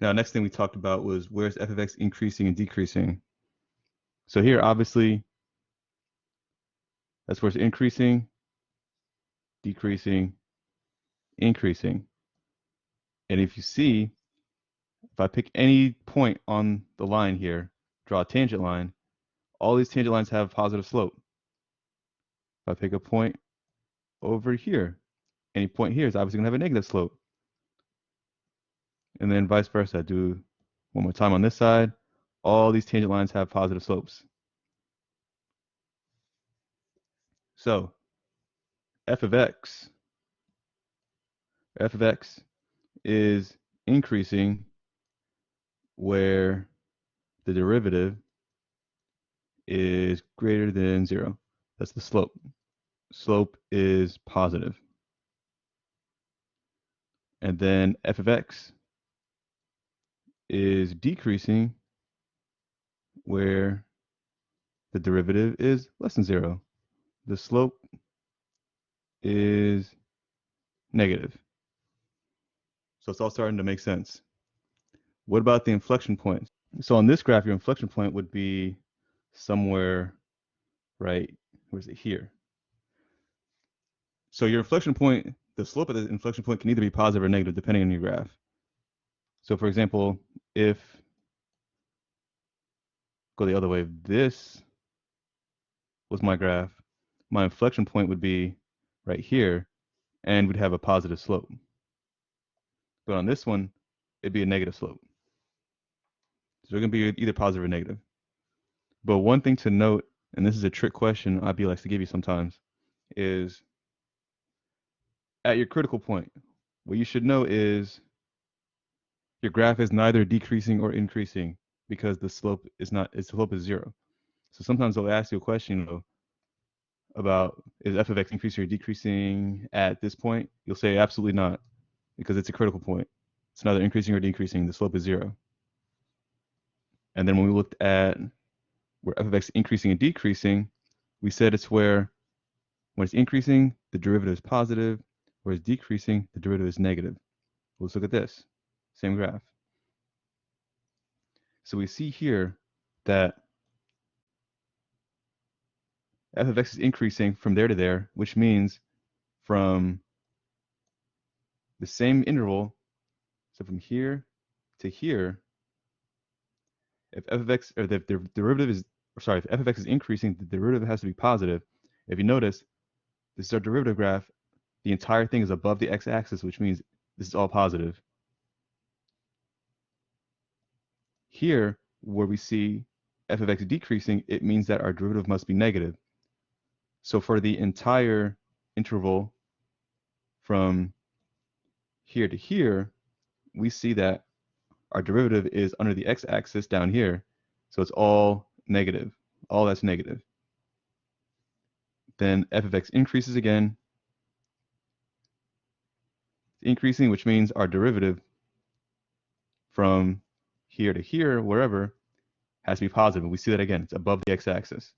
Now, next thing we talked about was where's f of x increasing and decreasing. So here, obviously, that's where it's increasing, decreasing, increasing. And if you see, if I pick any point on the line here, draw a tangent line, all these tangent lines have positive slope. If I pick a point over here, any point here is obviously going to have a negative slope. And then vice versa. Do one more time on this side. All these tangent lines have positive slopes. So f of x is increasing where the derivative is greater than 0. That's the slope. Slope is positive. And then f of x is decreasing where the derivative is less than 0. The slope is negative. So it's all starting to make sense. What about the inflection point? So on this graph, your inflection point would be somewhere right, where's it here? So your inflection point, the slope of the inflection point can either be positive or negative depending on your graph. So for example, if, go the other way, if this was my graph, my inflection point would be right here and would have a positive slope. But on this one, it'd be a negative slope. So they're going to be either positive or negative. But one thing to note, and this is a trick question IB likes to give you sometimes, is at your critical point, what you should know is your graph is neither decreasing or increasing because the slope is not, its slope is 0. So sometimes they'll ask you a question, about is f of x increasing or decreasing at this point? You'll say absolutely not, because it's a critical point. It's neither increasing or decreasing. The slope is 0. And then when we looked at where f of x is increasing and decreasing, we said it's where when it's increasing, the derivative is positive, whereas decreasing, the derivative is negative. Let's look at this, same graph. So we see here that f of x is increasing from there to there, which means from the same interval, so from here to here, if f of x, or the derivative is, sorry, if f of x is increasing, the derivative has to be positive. If you notice, this is our derivative graph. The entire thing is above the x-axis, which means this is all positive. Here, where we see f of x decreasing, it means that our derivative must be negative. So for the entire interval from here to here, we see that our derivative is under the x-axis down here. So it's all negative. All that's negative. Then f of x increases again. It's increasing, which means our derivative from here to here, wherever, has to be positive. And we see that again. It's above the x-axis.